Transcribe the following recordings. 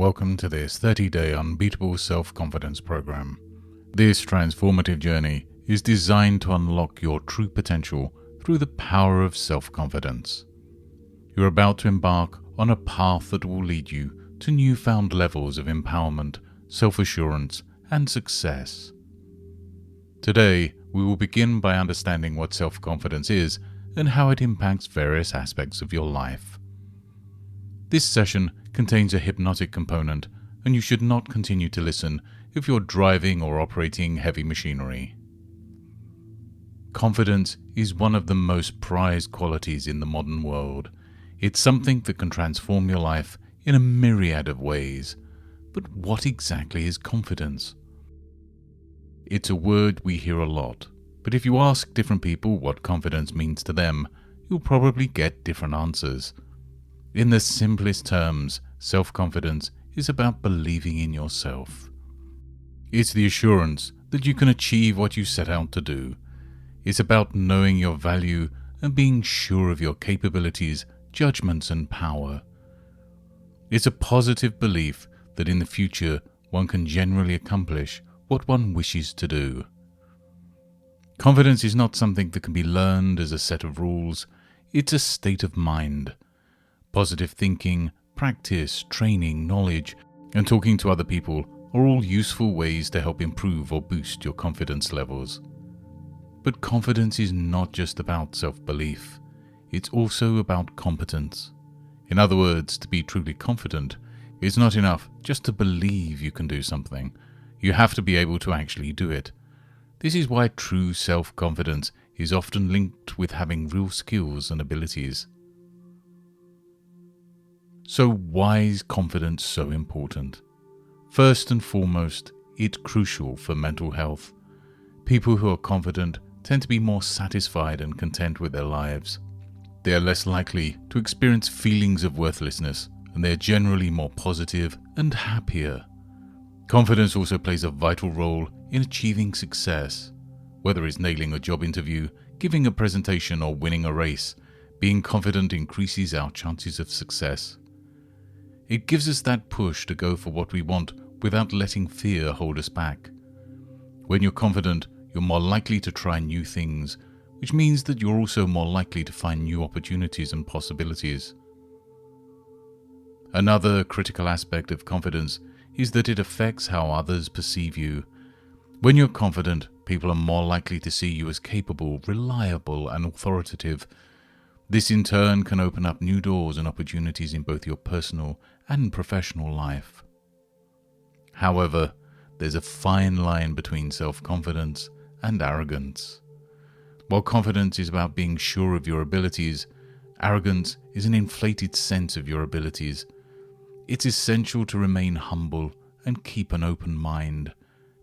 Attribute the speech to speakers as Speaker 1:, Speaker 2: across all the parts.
Speaker 1: welcome to this 30-day unbeatable self-confidence program. This transformative journey is designed to unlock your true potential through the power of self-confidence. You're about to embark on a path that will lead you to newfound levels of empowerment, self-assurance, and success. Today, we will begin by understanding what self-confidence is and how it impacts various aspects of your life. This session contains a hypnotic component, and you should not continue to listen if you're driving or operating heavy machinery. Confidence is one of the most prized qualities in the modern world. It's something that can transform your life in a myriad of ways. But what exactly is confidence? It's a word we hear a lot, but if you ask different people what confidence means to them, you'll probably get different answers. In the simplest terms, self-confidence is about believing in yourself. It's the assurance that you can achieve what you set out to do. It's about knowing your value and being sure of your capabilities, judgments, and power. It's a positive belief that in the future one can generally accomplish what one wishes to do. Confidence is not something that can be learned as a set of rules. It's a state of mind. Positive thinking, practice, training, knowledge, and talking to other people are all useful ways to help improve or boost your confidence levels. But confidence is not just about self-belief. It's also about competence. In other words, to be truly confident, it's not enough just to believe you can do something. You have to be able to actually do it. This is why true self-confidence is often linked with having real skills and abilities. So why is confidence so important? First and foremost, it's crucial for mental health. People who are confident tend to be more satisfied and content with their lives. They are less likely to experience feelings of worthlessness, and they are generally more positive and happier. Confidence also plays a vital role in achieving success. Whether it's nailing a job interview, giving a presentation, or winning a race, being confident increases our chances of success. It gives us that push to go for what we want without letting fear hold us back. When you're confident, you're more likely to try new things, which means that you're also more likely to find new opportunities and possibilities. Another critical aspect of confidence is that it affects how others perceive you. When you're confident, people are more likely to see you as capable, reliable, and authoritative. This in turn can open up new doors and opportunities in both your personal and professional life. However, there's a fine line between self-confidence and arrogance. While confidence is about being sure of your abilities, arrogance is an inflated sense of your abilities. It's essential to remain humble and keep an open mind.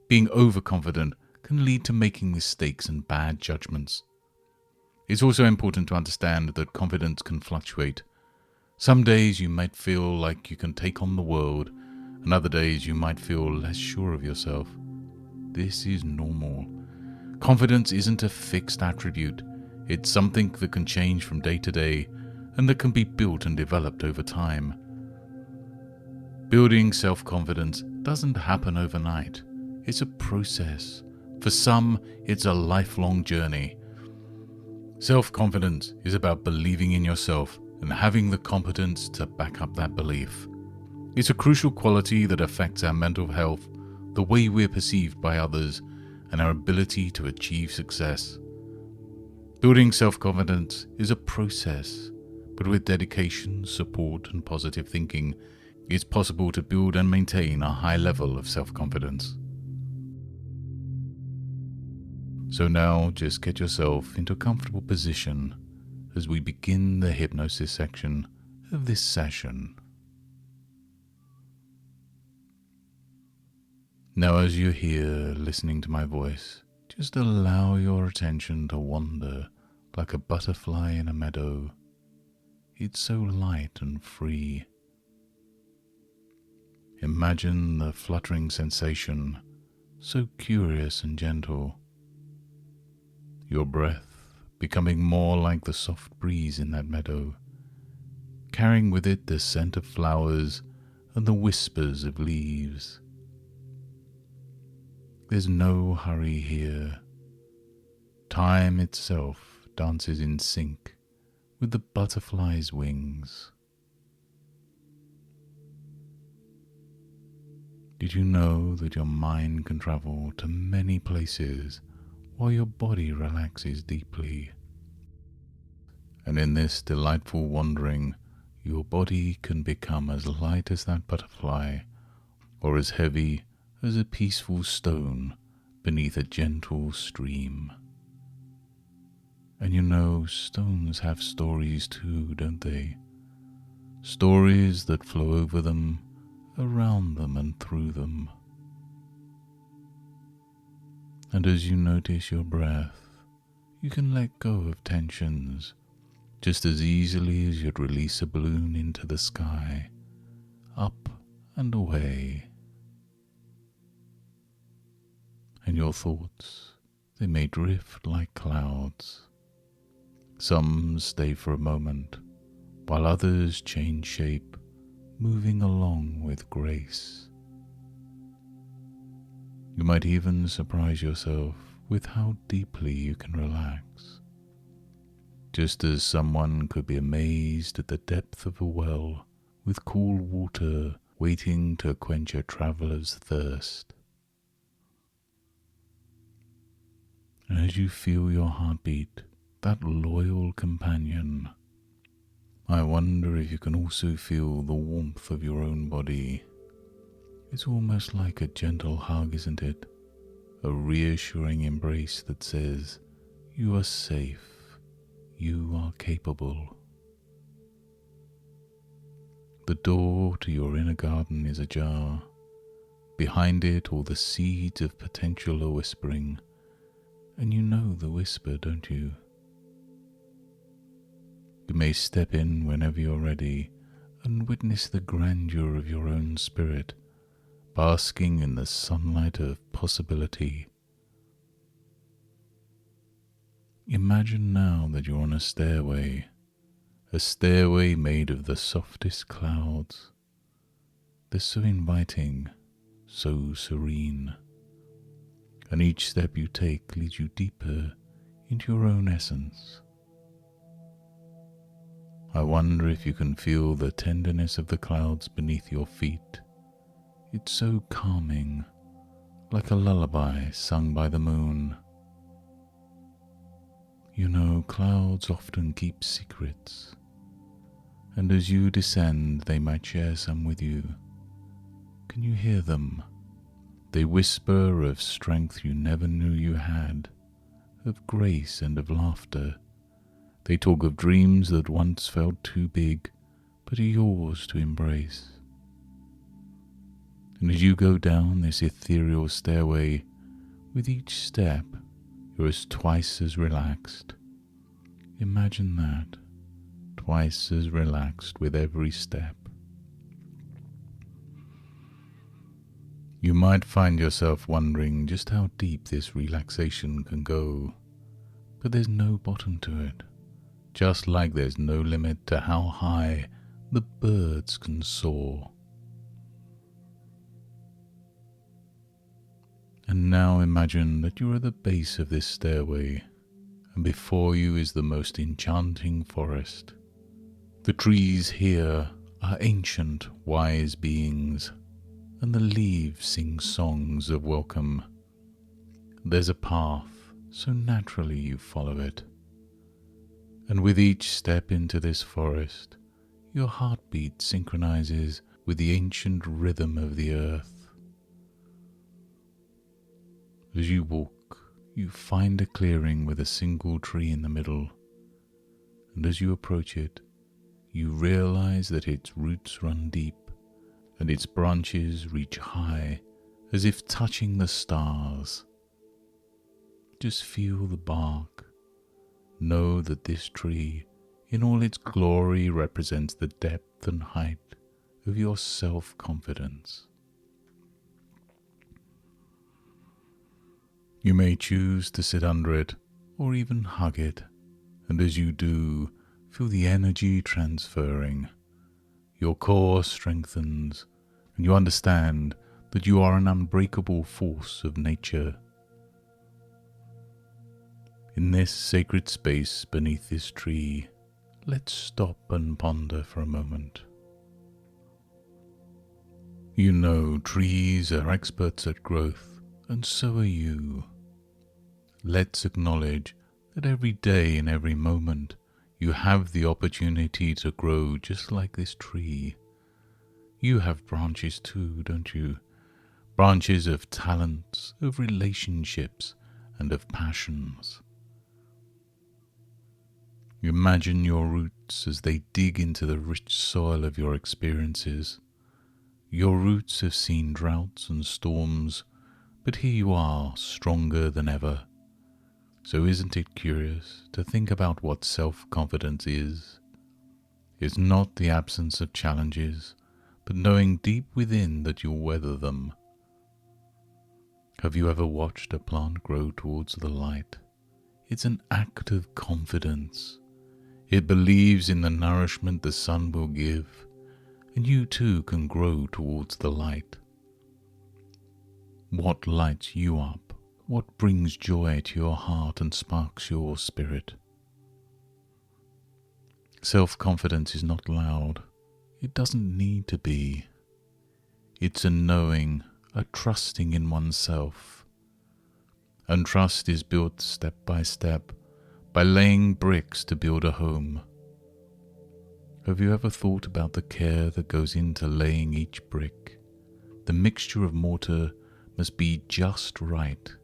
Speaker 1: Being overconfident can lead to making mistakes and bad judgments. It's also important to understand that confidence can fluctuate. Some days you might feel like you can take on the world, and other days you might feel less sure of yourself. This is normal. Confidence isn't a fixed attribute. It's something that can change from day to day, and that can be built and developed over time. Building self-confidence doesn't happen overnight. It's a process. For some, it's a lifelong journey. Self-confidence is about believing in yourself and having the competence to back up that belief. It's a crucial quality that affects our mental health, the way we're perceived by others, and our ability to achieve success. Building self-confidence is a process, but with dedication, support, and positive thinking, it's possible to build and maintain a high level of self-confidence. So now just get yourself into a comfortable position as we begin the hypnosis section of this session. Now as you're here listening to my voice, just allow your attention to wander like a butterfly in a meadow. It's so light and free. Imagine the fluttering sensation, so curious and gentle. Your breath becoming more like the soft breeze in that meadow, carrying with it the scent of flowers and the whispers of leaves. There's no hurry here. Time itself dances in sync with the butterfly's wings. Did you know that your mind can travel to many places while your body relaxes deeply? And in this delightful wandering, your body can become as light as that butterfly, or as heavy as a peaceful stone beneath a gentle stream. And you know, stones have stories too, don't they? Stories that flow over them, around them and through them. And as you notice your breath, you can let go of tensions just as easily as you'd release a balloon into the sky, up and away. And your thoughts, they may drift like clouds. Some stay for a moment, while others change shape, moving along with grace. You might even surprise yourself with how deeply you can relax, just as someone could be amazed at the depth of a well with cool water waiting to quench a traveller's thirst. And as you feel your heartbeat, that loyal companion, I wonder if you can also feel the warmth of your own body. It's almost like a gentle hug, isn't it? A reassuring embrace that says, you are safe, you are capable. The door to your inner garden is ajar. Behind it, all the seeds of potential are whispering, and you know the whisper, don't you? You may step in whenever you're ready and witness the grandeur of your own spirit, basking in the sunlight of possibility. Imagine now that you're on a stairway made of the softest clouds. They're so inviting, so serene, and each step you take leads you deeper into your own essence. I wonder if you can feel the tenderness of the clouds beneath your feet. It's so calming, like a lullaby sung by the moon. You know, clouds often keep secrets, and as you descend, they might share some with you. Can you hear them? They whisper of strength you never knew you had, of grace and of laughter. They talk of dreams that once felt too big, but are yours to embrace. And as you go down this ethereal stairway, with each step, you're twice as relaxed. Imagine that, twice as relaxed with every step. You might find yourself wondering just how deep this relaxation can go, but there's no bottom to it. Just like there's no limit to how high the birds can soar. And now imagine that you're at the base of this stairway, and before you is the most enchanting forest. The trees here are ancient, wise beings, and the leaves sing songs of welcome. There's a path, so naturally you follow it. And with each step into this forest, your heartbeat synchronizes with the ancient rhythm of the earth. As you walk, you find a clearing with a single tree in the middle, and as you approach it, you realize that its roots run deep, and its branches reach high, as if touching the stars. Just feel the bark. Know that this tree, in all its glory, represents the depth and height of your self-confidence. You may choose to sit under it or even hug it, and as you do, feel the energy transferring. Your core strengthens, and you understand that you are an unbreakable force of nature. In this sacred space beneath this tree, let's stop and ponder for a moment. You know, trees are experts at growth, and so are you. Let's acknowledge that every day and every moment you have the opportunity to grow just like this tree. You have branches too, don't you? Branches of talents, of relationships, and of passions. Imagine your roots as they dig into the rich soil of your experiences. Your roots have seen droughts and storms, but here you are, stronger than ever. So isn't it curious to think about what self-confidence is? It's not the absence of challenges, but knowing deep within that you'll weather them. Have you ever watched a plant grow towards the light? It's an act of confidence. It believes in the nourishment the sun will give, and you too can grow towards the light. What lights you up? What brings joy to your heart and sparks your spirit? Self-confidence is not loud. It doesn't need to be. It's a knowing, a trusting in oneself. And trust is built step by step, by laying bricks to build a home. Have you ever thought about the care that goes into laying each brick? The mixture of mortar must be just right.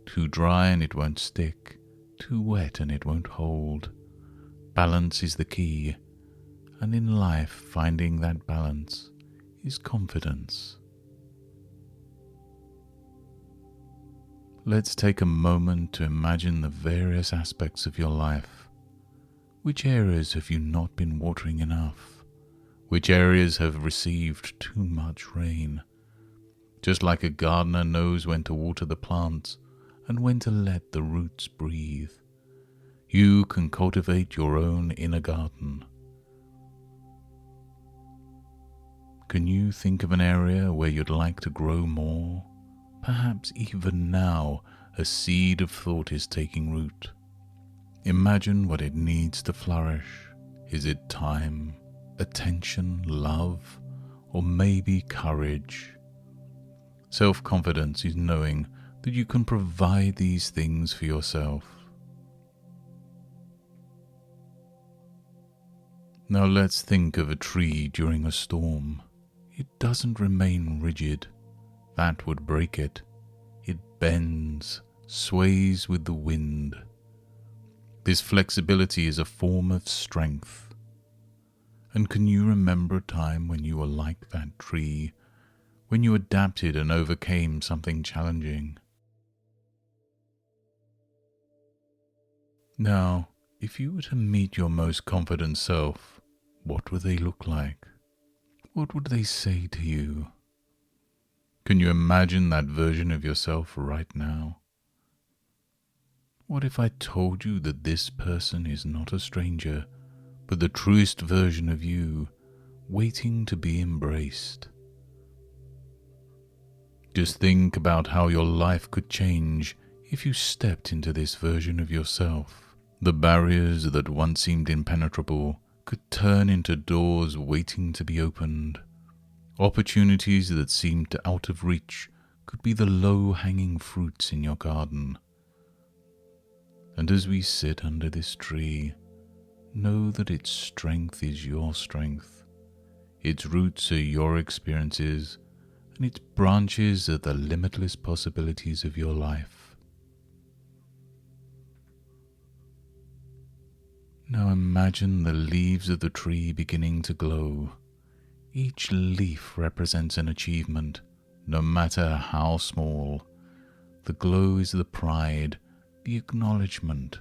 Speaker 1: Too dry and it won't stick, too wet and it won't hold. Balance is the key, and in life finding that balance is confidence. Let's take a moment to imagine the various aspects of your life. Which areas have you not been watering enough? Which areas have received too much rain? Just like a gardener knows when to water the plants and when to let the roots breathe, you can cultivate your own inner garden. Can you think of an area where you'd like to grow more? Perhaps even now a seed of thought is taking root. Imagine what it needs to flourish. Is it time, attention, love, or maybe courage? Self-confidence is knowing that you can provide these things for yourself. Now let's think of a tree during a storm. It doesn't remain rigid. That would break it. It bends, sways with the wind. This flexibility is a form of strength. And can you remember a time when you were like that tree, when you adapted and overcame something challenging? Now, if you were to meet your most confident self, what would they look like? What would they say to you? Can you imagine that version of yourself right now? What if I told you that this person is not a stranger, but the truest version of you, waiting to be embraced? Just think about how your life could change if you stepped into this version of yourself. The barriers that once seemed impenetrable could turn into doors waiting to be opened. Opportunities that seemed out of reach could be the low-hanging fruits in your garden. And as we sit under this tree, know that its strength is your strength, its roots are your experiences, and its branches are the limitless possibilities of your life. Now imagine the leaves of the tree beginning to glow. Each leaf represents an achievement, no matter how small. The glow is the pride, the acknowledgement.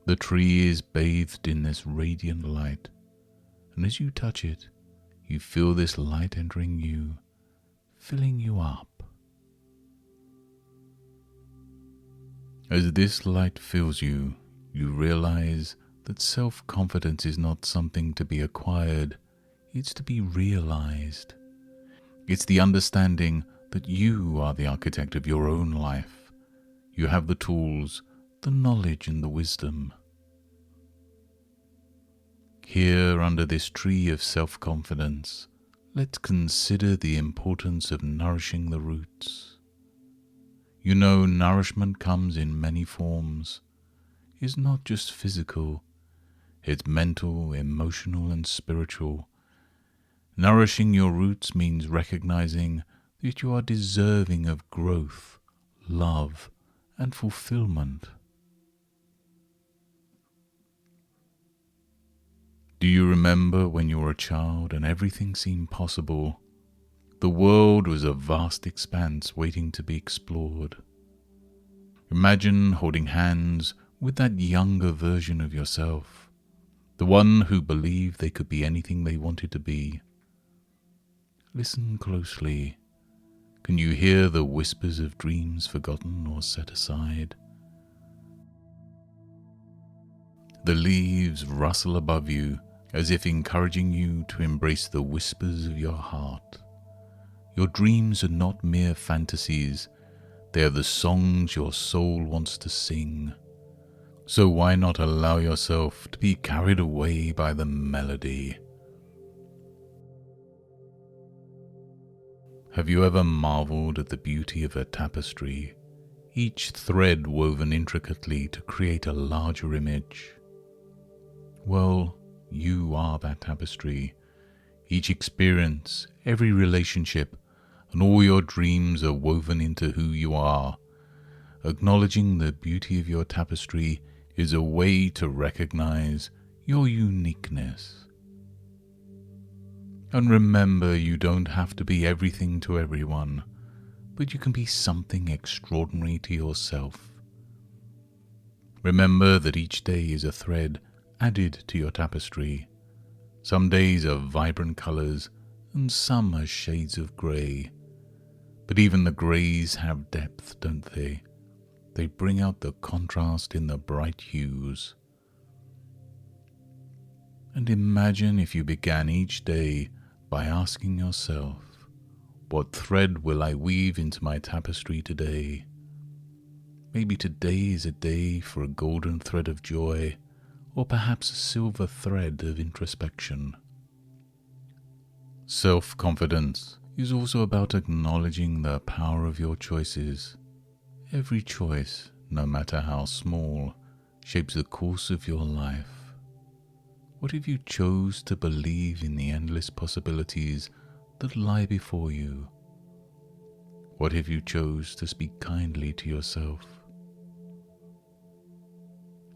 Speaker 1: The tree is bathed in this radiant light, and as you touch it, you feel this light entering you, filling you up. As this light fills you, you realize that self-confidence is not something to be acquired, it's to be realized. It's the understanding that you are the architect of your own life. You have the tools, the knowledge and the wisdom. Here under this tree of self-confidence, let's consider the importance of nourishing the roots. You know, nourishment comes in many forms. It's not just physical, it's mental, emotional and spiritual. Nourishing your roots means recognizing that you are deserving of growth, love and fulfillment. Do you remember when you were a child and everything seemed possible? The world was a vast expanse waiting to be explored. Imagine holding hands with that younger version of yourself, the one who believed they could be anything they wanted to be. Listen closely. Can you hear the whispers of dreams forgotten or set aside? The leaves rustle above you as if encouraging you to embrace the whispers of your heart. Your dreams are not mere fantasies, they are the songs your soul wants to sing. So why not allow yourself to be carried away by the melody? Have you ever marveled at the beauty of a tapestry, each thread woven intricately to create a larger image? Well, you are that tapestry. Each experience, every relationship, and all your dreams are woven into who you are. Acknowledging the beauty of your tapestry is a way to recognize your uniqueness. And remember, you don't have to be everything to everyone, but you can be something extraordinary to yourself. Remember that each day is a thread added to your tapestry. Some days are vibrant colors and some are shades of grey. But even the greys have depth, don't they? They bring out the contrast in the bright hues. And imagine if you began each day by asking yourself, what thread will I weave into my tapestry today? Maybe today is a day for a golden thread of joy, or perhaps a silver thread of introspection. Self-confidence is also about acknowledging the power of your choices. Every choice, no matter how small, shapes the course of your life. What if you chose to believe in the endless possibilities that lie before you? What if you chose to speak kindly to yourself?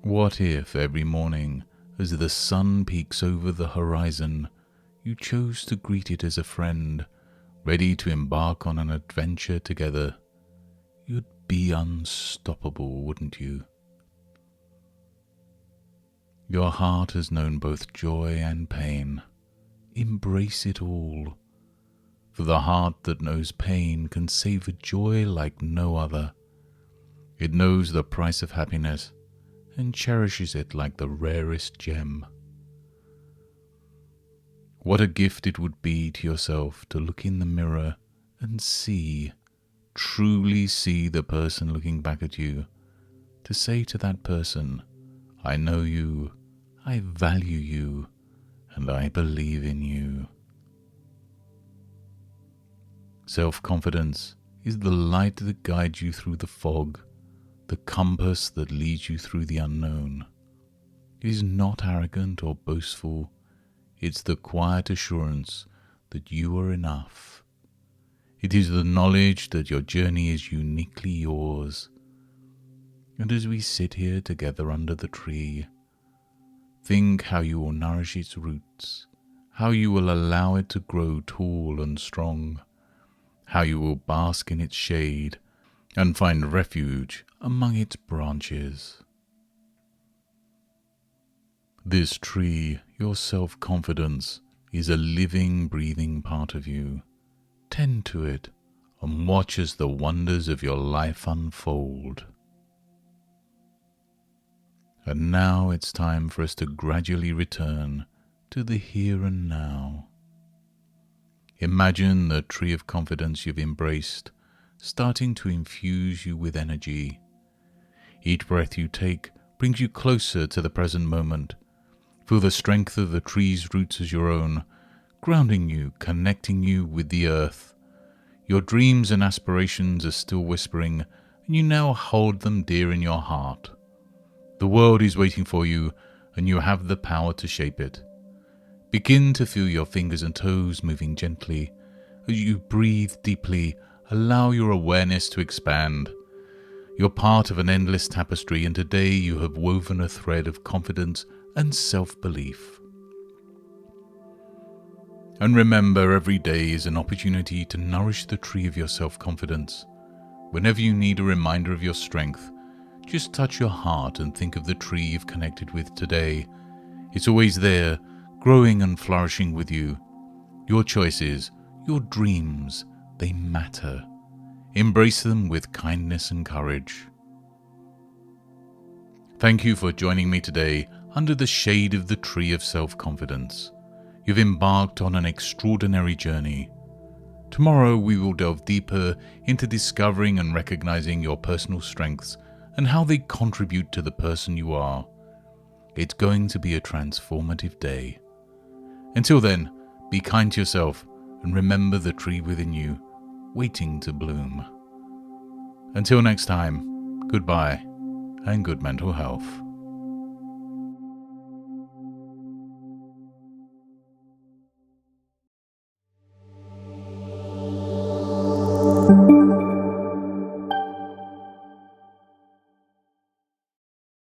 Speaker 1: What if every morning, as the sun peeks over the horizon, you chose to greet it as a friend, ready to embark on an adventure together? You'd be unstoppable, wouldn't you? Your heart has known both joy and pain. Embrace it all. For the heart that knows pain can savor joy like no other. It knows the price of happiness and cherishes it like the rarest gem. What a gift it would be to yourself to look in the mirror and see, truly see the person looking back at you, to say to that person, I know you, I value you, and I believe in you. Self-confidence is the light that guides you through the fog, the compass that leads you through the unknown. It is not arrogant or boastful. It's the quiet assurance that you are enough. It is the knowledge that your journey is uniquely yours. And as we sit here together under the tree, think how you will nourish its roots, how you will allow it to grow tall and strong, how you will bask in its shade and find refuge among its branches. This tree, your self-confidence, is a living, breathing part of you. Tend to it and watch as the wonders of your life unfold. And now it's time for us to gradually return to the here and now. Imagine the tree of confidence you've embraced starting to infuse you with energy. Each breath you take brings you closer to the present moment. Feel the strength of the tree's roots as your own, grounding you, connecting you with the earth. Your dreams and aspirations are still whispering, and you now hold them dear in your heart. The world is waiting for you, and you have the power to shape it. Begin to feel your fingers and toes moving gently. As you breathe deeply, allow your awareness to expand. You're part of an endless tapestry, and today you have woven a thread of confidence and self-belief. And remember, every day is an opportunity to nourish the tree of your self-confidence. Whenever you need a reminder of your strength, just touch your heart and think of the tree you've connected with today. It's always there, growing and flourishing with you. Your choices, your dreams, they matter. Embrace them with kindness and courage. Thank you for joining me today under the shade of the tree of self-confidence. You've embarked on an extraordinary journey. Tomorrow we will delve deeper into discovering and recognizing your personal strengths and how they contribute to the person you are. It's going to be a transformative day. Until then, be kind to yourself and remember the tree within you, waiting to bloom. Until next time, goodbye and good mental health.